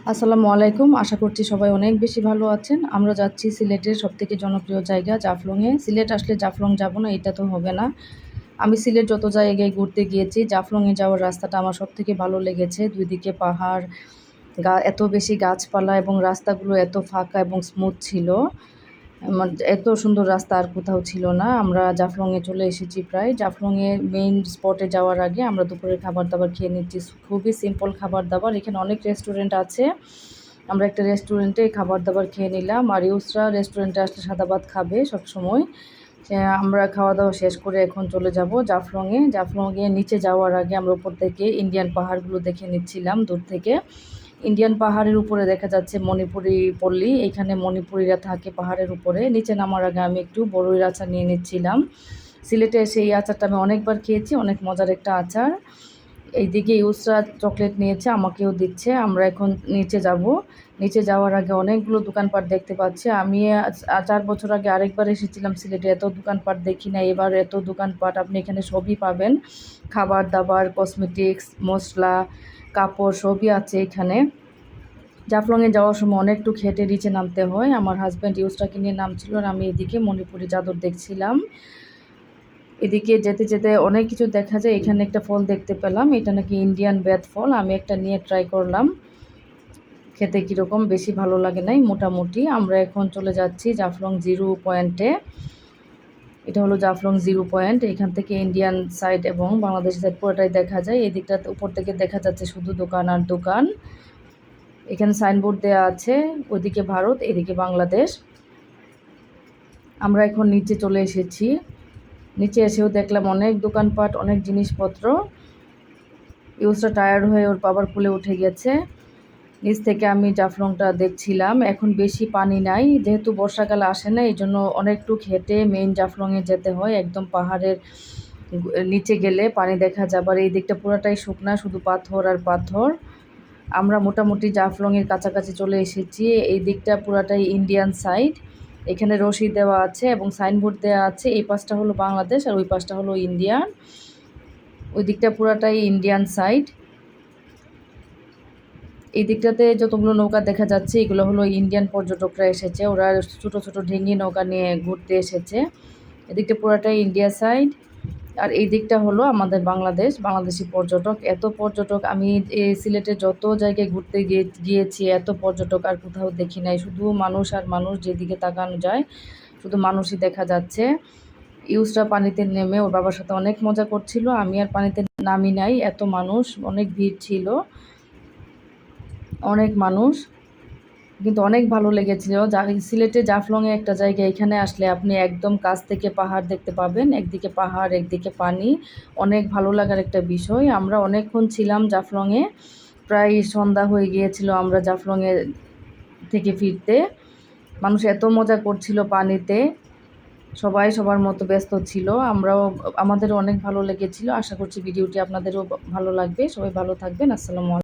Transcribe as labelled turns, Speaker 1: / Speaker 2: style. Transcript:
Speaker 1: আসসালামু আলাইকুম। আশা করছি সবাই অনেক বেশি ভালো আছেন। আমরা যাচ্ছি সিলেটের সবথেকে জনপ্রিয় জায়গা জাফলংয়ে। সিলেট আসলে জাফলং যাব না এটা তো হবে না। আমি সিলেট যত জায়গায় ঘুরতে গিয়েছি, জাফলংয়ে যাওয়ার রাস্তাটা আমার সবথেকে ভালো লেগেছে। ২ দিকে পাহাড়, এত বেশি গাছপালা এবং রাস্তাগুলো এত ফাঁকা এবং স্মুথ ছিল। এত সুন্দর রাস্তা আর কোথাও ছিল না। আমরা জাফলংয়ে চলে এসেছি প্রায়। জাফলংয়ে মেইন স্পটে যাওয়ার আগে আমরা দুপুরের খাবার-দাবার খেয়ে নিচ্ছি। খুবই সিম্পল খাবার-দাবার। এখানে অনেক রেস্টুরেন্ট আছে। আমরা একটা রেস্টুরেন্টে খাবার-দাবার খেয়ে নিলাম। আর ইউসরা রেস্টুরেন্টে আসলে সাদা ভাত খাবে সবসময়। আমরা খাওয়া-দাওয়া শেষ করে এখন চলে যাব জাফলংয়ে। জাফলংয়ে নিচে যাওয়ার আগে আমরা উপর থেকে ইন্ডিয়ান পাহাড়গুলো দেখে নিচ্ছিলাম দূর থেকে। ইন্ডিয়ান পাহাড়ের উপরে দেখা যাচ্ছে মণিপুরি পল্লী। এখানে মণিপুরিরা থাকে পাহাড়ের উপরে। নিচে নামার আগে আমি একটু বড়ইয়ের আচার নিয়ে নিচ্ছিলাম। সিলেটে এসে এই আচারটা আমি অনেকবার খেয়েছি, অনেক মজার একটা আচার। এইদিকে ইউসরা চকলেট নিয়েছে, আমাকেও দিচ্ছে। আমরা এখন নিচে যাব। নিচে যাওয়ার আগে অনেকগুলো দোকানপাট দেখতে পাচ্ছি। আমি ৪ বছর আগে আরেকবার এসেছিলাম সিলেটে, এত দোকানপাট দেখি না। এবার এত দোকানপাট, আপনি এখানে সবই পাবেন। খাবার-দাবার, কসমেটিক্স, মসলা, কাপড় সবই আছে এখানে। জাফলংয়ে যাওয়ার সময় অনেকটু হেঁটে নিচে নামতে হয়। আমার হাজব্যান্ড ইউসরাকে নিয়ে নামছিল আর আমি এদিকে মণিপুরি চাদর দেখছিলাম। এদিকে যেতে যেতে অনেক কিছু দেখা যায়। এখানে একটা ফল দেখতে পেলাম, এটা নাকি ইন্ডিয়ান বেত ফল। আমি একটা নিয়ে ট্রাই করলাম, খেতে কীরকম, বেশি ভালো লাগে নাই, মোটামুটি। আমরা এখন চলে যাচ্ছি জাফলং জিরো পয়েন্টে। এটা হলো জাফলং জিরো পয়েন্ট। এখান থেকে ইন্ডিয়ান সাইড এবং বাংলাদেশ সাইড পুরোটাই দেখা যায়। এই দিকটাতে উপর থেকে দেখা যাচ্ছে শুধু দোকান আর দোকান। এখানে সাইনবোর্ড দেওয়া আছে, ওইদিকে ভারত, এদিকে বাংলাদেশ। আমরা এখন নিচে চলে এসেছি। নিচে এসেও দেখলাম অনেক দোকানপাট, অনেক জিনিসপত্র। ইউসরা টায়ার্ড হয়ে ওর বাবার কোলে উঠে গেছে। নিচ থেকে আমি জাফলংটা দেখছিলাম। এখন বেশি পানি নাই, যেহেতু বর্ষাকাল আসে না, এই জন্য অনেকটুক হেঁটে মেইন জাফলংয়ে যেতে হয়। একদম পাহাড়ের নিচে গেলে পানি দেখা যাবে। আর এই দিকটা পুরোটাই শুকনা, শুধু পাথর আর পাথর। আমরা মোটামুটি জাফলংয়ের কাছাকাছি চলে এসেছি। এই দিকটা পুরাটাই ইন্ডিয়ান সাইড। এখানে রশি দেওয়া আছে এবং সাইনবোর্ড দেওয়া আছে। এই পাশটা হলো বাংলাদেশ আর ওই পাশটা হলো ইন্ডিয়া। ওই দিকটা পুরাটাই ইন্ডিয়ান সাইড। এই দিকটাতে যতগুলো নৌকা দেখা যাচ্ছে এগুলো হলো ইন্ডিয়ান পর্যটকরা এসেছে। ওরা ছোটো ছোটো ডিঙি নৌকা নিয়ে ঘুরতে এসেছে। এদিকটা পুরাটাই ইন্ডিয়া সাইড। আর এই দিকটা হলো আমাদের বাংলাদেশ, বাংলাদেশি পর্যটক। এত পর্যটক আমি এই সিলেটে যত জায়গায় ঘুরতে গিয়েছি এত পর্যটক আর কোথাও দেখি নাই। শুধু মানুষ আর মানুষ, যেদিকে তাকানো যায় শুধু মানুষই দেখা যাচ্ছে। ইউসরা পানিতে নেমে ওর বাবার সাথে অনেক মজা করছিল। আমি আর পানিতে নামি নাই, এত মানুষ, অনেক ভিড় ছিল, অনেক মানুষ। কিন্তু অনেক ভালো লেগেছিল। সিলেটে জাফলংয়ে একটা জায়গা, এখানে আসলে আপনি একদম কাছ থেকে পাহাড় দেখতে পাবেন। একদিকে পাহাড়, একদিকে পানি, অনেক ভালো লাগার একটা বিষয়। আমরা অনেকক্ষণ ছিলাম জাফলংয়ে, প্রায় সন্ধ্যা হয়ে গিয়েছিল আমরা জাফলংয়ে থেকে ফিরতে। মানুষ এত মজা করছিল পানিতে, সবাই সবার মতো ব্যস্ত ছিল। আমাদেরও অনেক ভালো লেগেছিল। আশা করছি ভিডিওটি আপনাদেরও ভালো লাগবে। সবাই ভালো থাকবেন। আসসালামু আলাইকুম।